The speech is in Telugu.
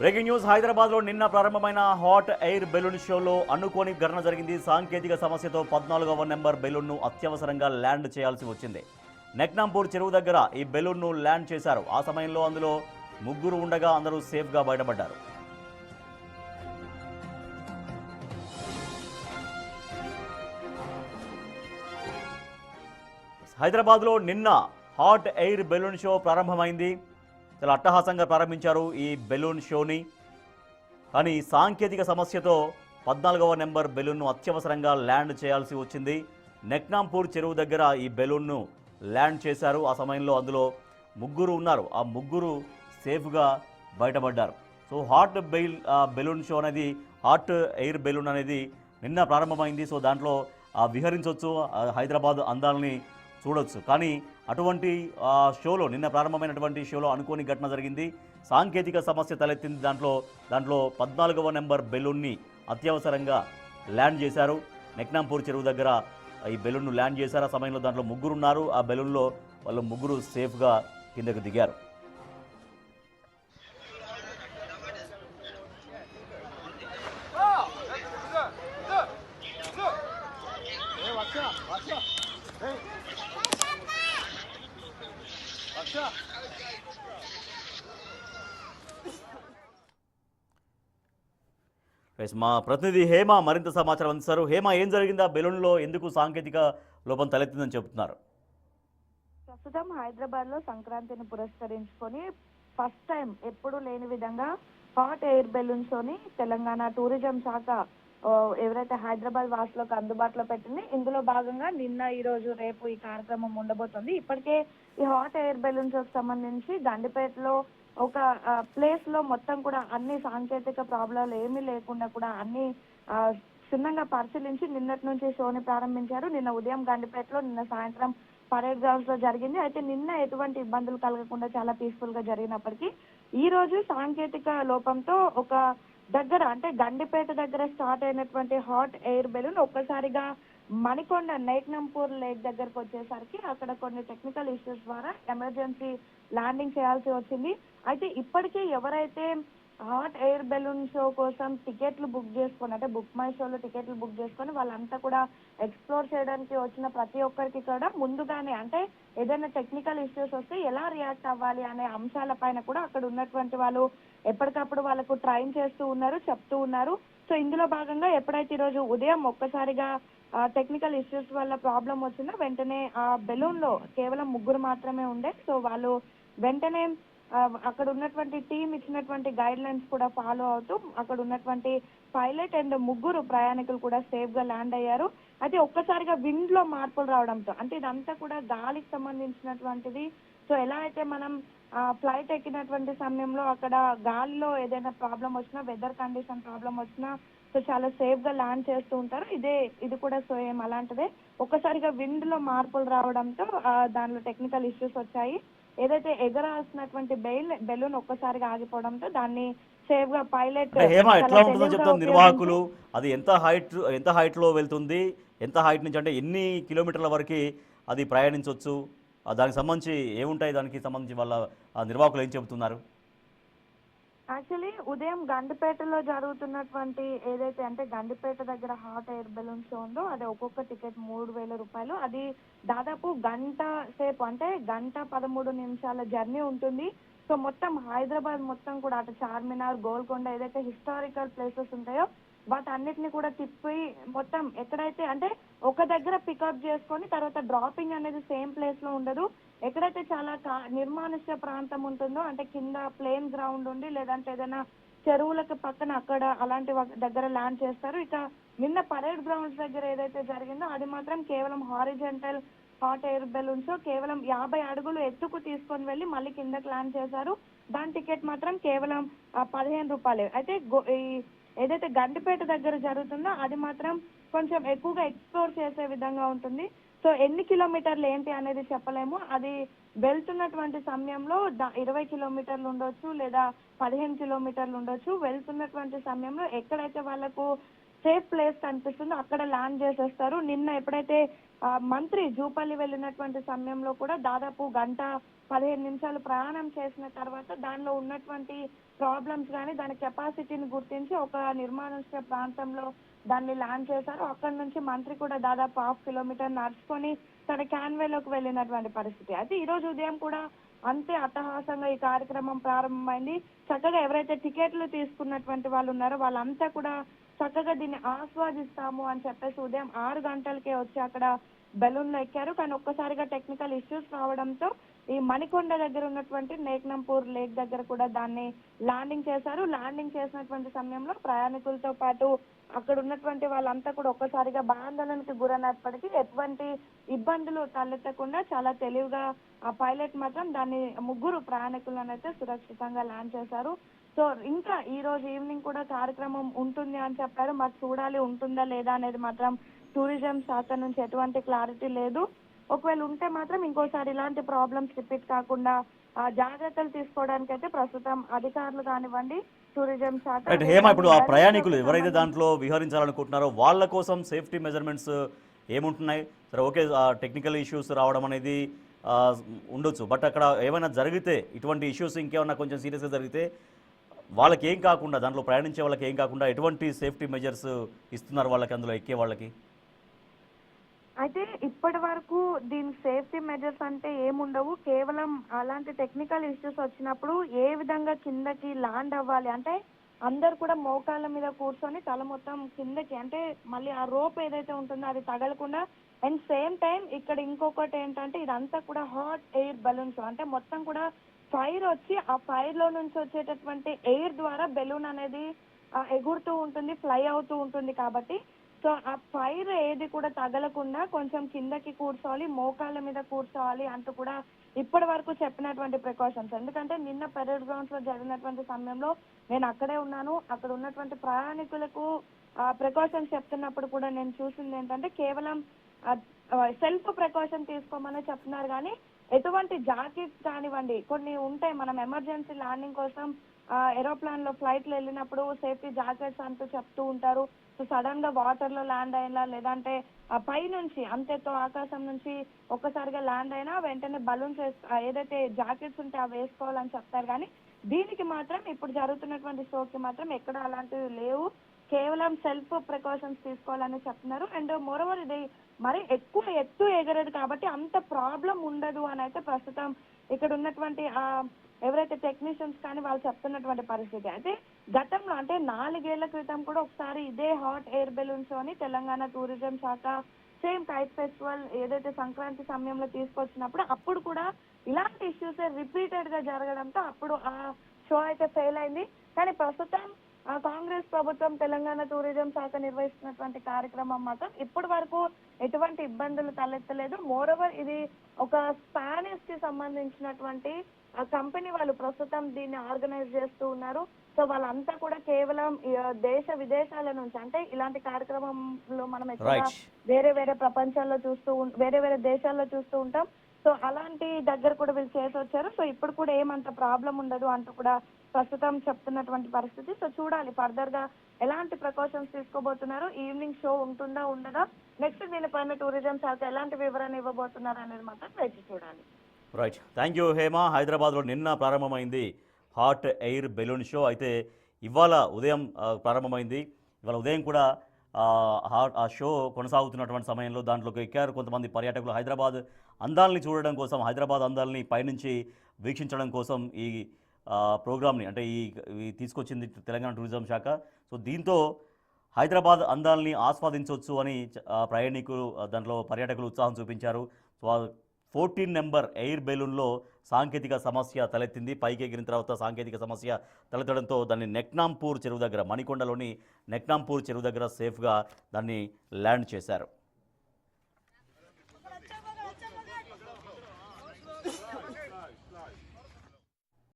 బ్రేకింగ్ న్యూస్ హైదరాబాద్లో నిన్న ప్రారంభమైన హాట్ ఎయిర్ బెలూన్ షోలో అనుకోని ఘటన జరిగింది. సాంకేతిక సమస్యతో 14వ నెంబర్ బెలూన్ను అత్యవసరంగా ల్యాండ్ చేయాల్సి వచ్చింది. నెక్నాంపూర్ చెరువు దగ్గర ఈ బెలూన్ను ల్యాండ్ చేశారు. ఆ సమయంలో అందులో ముగ్గురు ఉండగా అందరూ సేఫ్గా బయటపడ్డారు. హైదరాబాద్లో నిన్న హాట్ ఎయిర్ బెలూన్ షో ప్రారంభమైంది. చాలా అట్టహాసంగా ప్రారంభించారు ఈ బెలూన్ షోని. కానీ సాంకేతిక సమస్యతో 14వ నెంబర్ బెలూన్ను అత్యవసరంగా ల్యాండ్ చేయాల్సి వచ్చింది. నెక్నాంపూర్ చెరువు దగ్గర ఈ బెలూన్ను ల్యాండ్ చేశారు. ఆ సమయంలో అందులో ముగ్గురు ఉన్నారు. ఆ ముగ్గురు సేఫ్గా బయటపడ్డారు. సో హాట్ బెలూన్ షో అనేది, హాట్ ఎయిర్ బెలూన్ అనేది నిన్న ప్రారంభమైంది. సో దాంట్లో విహరించవచ్చు, హైదరాబాద్ అందాలని చూడొచ్చు. కానీ అటువంటి షోలో, నిన్న ప్రారంభమైనటువంటి షోలో అనుకోని ఘటన జరిగింది. సాంకేతిక సమస్య తలెత్తింది. దాంట్లో 14వ నెంబర్ బెలూన్ని అత్యవసరంగా ల్యాండ్ చేశారు. నెక్నాంపూర్ చెరువు దగ్గర ఈ బెలూన్ను ల్యాండ్ చేశారు. ఆ సమయంలో దాంట్లో ముగ్గురు ఉన్నారు. ఆ బెలూన్లో వాళ్ళు ముగ్గురు సేఫ్గా కిందకు దిగారు. మా ప్రతినిధి హేమ మరింత సమాచారం అందిస్తారు. హేమ, ఏం జరిగింది? ఆ బెలూన్లో ఎందుకు సాంకేతిక లోపం తలెత్తిందని చెబుతున్నారు? ప్రస్తుతం హైదరాబాద్ లో సంక్రాంతిని పురస్కరించుకొని ఫస్ట్ టైం ఎప్పుడు లేని విధంగా హాట్ ఎయిర్ బెలూన్ షోని తెలంగాణ టూరిజం శాఖ ఎవరైతే హైదరాబాద్ వాసులకు అందుబాటులో పెట్టింది. ఇందులో భాగంగా నిన్న, ఈ రోజు, రేపు ఈ కార్యక్రమం ఉండబోతుంది. ఇప్పటికే ఈ హాట్ ఎయిర్ బెలూన్ షోకి సంబంధించి గండిపేటలో ఒక ప్లేస్ లో మొత్తం కూడా అన్ని సాంకేతిక ప్రాబ్లాలు ఏమీ లేకుండా కూడా అన్ని క్షుణ్ణంగా పరిశీలించి నిన్నటి నుంచి షోని ప్రారంభించారు. నిన్న ఉదయం గండిపేటలో, నిన్న సాయంత్రం పరేడ్ గ్రౌండ్స్ లో జరిగింది. అయితే నిన్న ఎటువంటి ఇబ్బందులు కలగకుండా చాలా పీస్ఫుల్ గా జరిగినప్పటికీ ఈ రోజు సాంకేతిక లోపంతో ఒక దగ్గర, అంటే గండిపేట దగ్గర స్టార్ట్ అయినటువంటి హాట్ ఎయిర్ బెలూన్ ఒక్కసారిగా మణికొండ నెక్నాంపూర్ లేక్ దగ్గరకు వచ్చేసరికి అక్కడ కొన్ని టెక్నికల్ ఇష్యూస్ ద్వారా ఎమర్జెన్సీ ల్యాండింగ్ చేయాల్సి వచ్చింది. అయితే ఇప్పటికే ఎవరైతే హాట్ ఎయిర్ బెలూన్ షో కోసం టికెట్లు బుక్ చేసుకొని, అంటే బుక్ మై షోలో టికెట్లు బుక్ చేసుకొని వాళ్ళంతా కూడా ఎక్స్ప్లోర్ చేయడానికి వచ్చిన ప్రతి ఒక్కరికి కూడా ముందుగానే, అంటే ఏదైనా టెక్నికల్ ఇష్యూస్ వస్తే ఎలా రియాక్ట్ అవ్వాలి అనే అంశాలపైన కూడా అక్కడ ఉన్నటువంటి వాళ్ళు ఎప్పటికప్పుడు వాళ్ళకు ట్రైన్ చేస్తూ ఉన్నారు, చెప్తూ ఉన్నారు. సో ఇందులో భాగంగా ఎప్పుడైతే ఈరోజు ఉదయం ఒక్కసారిగా టెక్నికల్ ఇష్యూస్ వల్ల ప్రాబ్లం వచ్చిందో వెంటనే ఆ బెలూన్ లో కేవలం ముగ్గురు మాత్రమే ఉండే. సో వాళ్ళు వెంటనే అక్కడ ఉన్నటువంటి టీం ఇచ్చినటువంటి గైడ్ లైన్స్ కూడా ఫాలో అవుతూ అక్కడ ఉన్నటువంటి పైలట్ అండ్ ముగ్గురు ప్రయాణికులు కూడా సేఫ్ గా ల్యాండ్ అయ్యారు. అయితే ఒక్కసారిగా విండ్ లో మార్పులు రావడంతో, అంటే ఇదంతా కూడా గాలికి సంబంధించినటువంటిది. సో ఎలా అయితే మనం ఫ్లైట్ ఎక్కినటువంటి సమయంలో అక్కడ గాలిలో ఏదైనా ప్రాబ్లం వచ్చినా, వెదర్ కండిషన్ ప్రాబ్లం వచ్చినా సో చాలా సేఫ్ గా ల్యాండ్ చేస్తూ ఉంటారు. ఇది కూడా సేమ్ అలాంటిదే. ఒక్కసారిగా విండ్ లో మార్పులు రావడంతో దానిలో టెక్నికల్ ఇష్యూస్ వచ్చాయి. ఏదైతే ఎగరాల్సినటువంటి బెలూన్ ఒక్కసారిగా ఆగిపోవడంతో దాన్ని సేఫ్ గా పైలట్ ఎట్లా ఉంటుందో చెప్తాం నిర్వాహకులు. అది ఎంత హైట్ లో వెళ్తుంది, ఎంత హైట్ నుంచి, అంటే ఎన్ని కిలోమీటర్ల వరకు అది ప్రయాణించవచ్చు, దానికి సంబంధించి ఏముంటాయి, దానికి సంబంధించి వాళ్ళ నిర్వాహకులు ఏం చెబుతున్నారు? యాక్చువల్లీ ఉదయం గండిపేటలో జరుగుతున్నటువంటి ఏదైతే, అంటే గండిపేట దగ్గర హాట్ ఎయిర్ బెలూన్ షో ఉందో అది ఒక్కొక్క టికెట్ 3,000 రూపాయలు. అది దాదాపు గంట సేపు, అంటే 1:13 జర్నీ ఉంటుంది. సో మొత్తం హైదరాబాద్ మొత్తం కూడా అటు చార్మినార్, గోల్కొండ, ఏదైతే హిస్టారికల్ ప్లేసెస్ ఉంటాయో వాటన్నిటిని కూడా తిప్పి మొత్తం ఎక్కడైతే, అంటే ఒక దగ్గర పికప్ చేసుకొని తర్వాత డ్రాపింగ్ అనేది సేమ్ ప్లేస్ లో ఉండదు. ఎక్కడైతే చాలా నిర్మానుష్య ప్రాంతం ఉంటుందో, అంటే కింద ప్లేన్ గ్రౌండ్ ఉండి లేదంటే ఏదైనా చెరువులకు పక్కన అక్కడ అలాంటి దగ్గర ల్యాండ్ చేస్తారు. ఇక నిన్న పరేడ్ గ్రౌండ్స్ దగ్గర ఏదైతే జరిగిందో అది మాత్రం కేవలం హారిజెంటల్ హాట్ ఎయిర్ బెలూన్స్ కేవలం 50 అడుగులు ఎత్తుకు తీసుకొని వెళ్ళి మళ్ళీ కిందకి ల్యాండ్ చేశారు. దాని టికెట్ మాత్రం కేవలం 15 రూపాయలే. అయితే ఏదైతే గండిపేట దగ్గర జరుగుతుందో అది మాత్రం కొంచెం ఎక్కువగా ఎక్స్ప్లోర్ చేసే విధంగా ఉంటుంది. సో ఎన్ని కిలోమీటర్లు ఏంటి అనేది చెప్పలేము. అది వెళ్తున్నటువంటి సమయంలో 20 కిలోమీటర్లు ఉండొచ్చు లేదా 15 కిలోమీటర్లు ఉండొచ్చు. వెళ్తున్నటువంటి సమయంలో ఎక్కడైతే వాళ్ళకు సేఫ్ ప్లేస్ కనిపిస్తుందో అక్కడ ల్యాండ్ చేసేస్తారు. నిన్న ఎప్పుడైతే మంత్రి జూపల్లి వెళ్ళినటువంటి సమయంలో కూడా దాదాపు 1 15 నిమిషాలు ప్రయాణం చేసిన తర్వాత దానిలో ఉన్నటువంటి ప్రాబ్లమ్స్ కానీ దాని కెపాసిటీని గుర్తించి ఒక నిర్మానుష్య ప్రాంతంలో దాన్ని ల్యాండ్ చేశారు. అక్కడి నుంచి మంత్రి కూడా దాదాపు 1/2 కిలోమీటర్ నడుచుకొని తన క్యాన్వేలోకి వెళ్ళినటువంటి పరిస్థితి. అయితే ఈ రోజు ఉదయం కూడా అంతే అట్టహాసంగా ఈ కార్యక్రమం ప్రారంభమైంది. చక్కగా ఎవరైతే టికెట్లు తీసుకున్నటువంటి వాళ్ళు ఉన్నారో వాళ్ళంతా కూడా చక్కగా దీన్ని ఆస్వాదిస్తాము అని చెప్పేసి ఉదయం 6 గంటలకే వచ్చి అక్కడ బెలూన్లో ఎక్కారు. కానీ ఒక్కసారిగా టెక్నికల్ ఇష్యూస్ రావడంతో ఈ మణికొండ దగ్గర ఉన్నటువంటి నేక్నంపూర్ లేక్ దగ్గర కూడా దాన్ని ల్యాండింగ్ చేశారు. ల్యాండింగ్ చేసినటువంటి సమయంలో ప్రయాణికులతో పాటు అక్కడ ఉన్నటువంటి వాళ్ళంతా కూడా ఒక్కసారిగా భయాందోళనకి గురైనప్పటికీ ఎటువంటి ఇబ్బందులు తలెత్తకుండా చాలా తెలివిగా ఆ పైలట్ మాత్రం దాన్ని 3 ప్రయాణికులను అయితే సురక్షితంగా ల్యాండ్ చేశారు. సో ఇంకా ఈ రోజు ఈవినింగ్ కూడా కార్యక్రమం ఉంటుంది అని చెప్పారు. మరి చూడాలి ఉంటుందా లేదా అనేది మాత్రం టూరిజం శాఖ నుంచి ఎటువంటి క్లారిటీ లేదు. ఒకవేళ ఉంటే మాత్రం ఇంకోసారి ఇలాంటి ప్రాబ్లమ్స్ రిపీట్ కాకుండా జాగ్రత్తలు తీసుకోవడానికి అయితే ప్రస్తుతం అధికారులు కానివ్వండి టూరిజం శాఖ హేమ, ఇప్పుడు ఆ ప్రయాణికులు ఎవరైతే దాంట్లో విహరించాలనుకుంటున్నారో వాళ్ళ కోసం సేఫ్టీ మెజర్మెంట్స్ ఏముంటున్నాయి? సరే, ఓకే, టెక్నికల్ ఇష్యూస్ రావడం అనేది ఉండొచ్చు, బట్ అక్కడ ఏమైనా జరిగితే ఇటువంటి ఇష్యూస్ ఇంకేమైనా కొంచెం సీరియస్గా జరిగితే వాళ్ళకి ఏం కాకుండా, దాంట్లో ప్రయాణించే వాళ్ళకి ఏం కాకుండా ఎటువంటి సేఫ్టీ మెజర్స్ ఇస్తున్నారు వాళ్ళకి, అందులో ఎక్కే వాళ్ళకి? అయితే ఇప్పటి వరకు దీని సేఫ్టీ మెజర్స్ అంటే ఏముండవు. కేవలం అలాంటి టెక్నికల్ ఇష్యూస్ వచ్చినప్పుడు ఏ విధంగా కిందకి ల్యాండ్ అవ్వాలి అంటే అందరు కూడా మోకాళ్ళ మీద కూర్చొని తల మొత్తం కిందకి, అంటే మళ్ళీ ఆ రోప్ ఏదైతే ఉంటుందో అది తగలకుండా. అండ్ సేమ్ టైం ఇక్కడ ఇంకొకటి ఏంటంటే ఇదంతా కూడా హాట్ ఎయిర్ బలూన్స్, అంటే మొత్తం కూడా ఫైర్ వచ్చి ఆ ఫైర్ లో నుంచి వచ్చేటటువంటి ఎయిర్ ద్వారా బెలూన్ అనేది ఎగురుతూ ఉంటుంది, ఫ్లై అవుతూ ఉంటుంది. కాబట్టి సో ఆ ఫైర్ ఏది కూడా తగలకుండా కొంచెం కిందకి కూర్చోవాలి, మోకాళ్ళ మీద కూర్చోవాలి అంటూ కూడా ఇప్పటి వరకు చెప్పినటువంటి ప్రికాషన్స్. ఎందుకంటే నిన్న పెరేడ్ గ్రౌండ్స్ లో జరిగినటువంటి సమయంలో నేను అక్కడే ఉన్నాను. అక్కడ ఉన్నటువంటి ప్రయాణికులకు ప్రికాషన్స్ చెప్తున్నప్పుడు కూడా నేను చూసింది ఏంటంటే కేవలం సెల్ఫ్ ప్రికాషన్ తీసుకోమని చెప్తున్నారు. కానీ ఎటువంటి జాకెట్స్ కానివ్వండి, కొన్ని ఉంటాయి మనం ఎమర్జెన్సీ ల్యాండింగ్ కోసం ఏరోప్లాన్ లో ఫ్లైట్లు వెళ్ళినప్పుడు సేఫ్టీ జాకెట్స్ అంటూ చెప్తూ ఉంటారు. సో సడన్ గా వాటర్ లో ల్యాండ్ అయినా లేదంటే పై నుంచి అంతెత్తు ఆకాశం నుంచి ఒక్కసారిగా ల్యాండ్ అయినా వెంటనే బలూన్స్ ఏదైతే జాకెట్స్ ఉంటే అవి వేసుకోవాలని చెప్తారు. కానీ దీనికి మాత్రం ఇప్పుడు జరుగుతున్నటువంటి షోకి మాత్రం ఎక్కడ అలాంటివి లేవు. కేవలం సెల్ఫ్ ప్రికాషన్స్ తీసుకోవాలని చెప్తున్నారు. అండ్ మోరోవర్ ఇది మరి ఎక్కువ ఎత్తు ఎగరదు కాబట్టి అంత ప్రాబ్లం ఉండదు అని అయితే ప్రస్తుతం ఇక్కడ ఉన్నటువంటి ఎవరైతే టెక్నీషియన్స్ కానీ వాళ్ళు చెప్తున్నటువంటి పరిస్థితి. అయితే గతంలో అంటే 4 ఏళ్ల క్రితం కూడా ఒకసారి ఇదే హాట్ ఎయిర్ బెలూన్స్ అని తెలంగాణ టూరిజం శాఖ సేమ్ కైట్ ఫెస్టివల్ ఏదైతే సంక్రాంతి సమయంలో తీసుకొచ్చినప్పుడు అప్పుడు కూడా ఇలాంటి ఇష్యూస్ రిపీటెడ్ గా జరగడంతో అప్పుడు ఆ షో అయితే ఫెయిల్ అయింది. కానీ ప్రస్తుతం కాంగ్రెస్ ప్రభుత్వం తెలంగాణ టూరిజం శాఖ నిర్వహిస్తున్నటువంటి కార్యక్రమం మాత్రం ఇప్పటి వరకు ఎటువంటి ఇబ్బందులు తలెత్తలేదు. మోరోవర్ ఇది ఒక స్పానిష్ కి సంబంధించినటువంటి కంపెనీ వాళ్ళు ప్రస్తుతం దీన్ని ఆర్గనైజ్ చేస్తూ ఉన్నారు. సో వాళ్ళంతా కూడా కేవలం దేశ విదేశాల నుంచి, అంటే ఇలాంటి కార్యక్రమంలో మనం ఎక్కువగా వేరే వేరే ప్రపంచంలో వేరే వేరే దేశాల్లో చూస్తూ ఉంటాం. సో అలాంటి దగ్గర కూడా వీళ్ళు చేసి వచ్చారు. సో ఇప్పుడు కూడా ఏమంత ప్రాబ్లం ఉండదు అంటూ కూడా ప్రస్తుతం చెప్తున్నటువంటి పరిస్థితి. సో చూడాలి ఫర్దర్ గా ఎలాంటి ప్రికాషన్స్ తీసుకోబోతున్నారు, ఈవినింగ్ షో ఉంటుందా ఉండదా, నెక్స్ట్ దీనిపైన టూరిజం శాఖ ఎలాంటి వివరణ ఇవ్వబోతున్నారు అనేది మాత్రం వేచి చూడాలి. Right, thank you Hema. హైదరాబాద్లో నిన్న ప్రారంభమైంది హాట్ ఎయిర్ బెలూన్ షో. అయితే ఇవాళ ఉదయం ప్రారంభమైంది. ఇవాళ ఉదయం కూడా ఆ షో కొనసాగుతున్నటువంటి సమయంలో దాంట్లోకి ఎక్కారు కొంతమంది పర్యాటకులు. హైదరాబాద్ అందాలని చూడడం కోసం, హైదరాబాద్ అందాలని పైనుంచి వీక్షించడం కోసం ఈ ప్రోగ్రామ్ని అంటే ఈ తీసుకొచ్చింది తెలంగాణ టూరిజం శాఖ. సో దీంతో హైదరాబాద్ అందాలని ఆస్వాదించవచ్చు అని ప్రయాణికులు దాంట్లో పర్యాటకులు ఉత్సాహం చూపించారు. సో 14 నెంబర్ ఎయిర్ బెలూన్లో సాంకేతిక సమస్య తలెత్తింది. పైకి ఎగిరిన తర్వాత సాంకేతిక సమస్య తలెత్తడంతో దాన్ని నెక్నాంపూర్ చెరువు దగ్గర, మణికొండలోని నెక్నాంపూర్ చెరువు దగ్గర సేఫ్గా దాన్ని ల్యాండ్ చేశారు.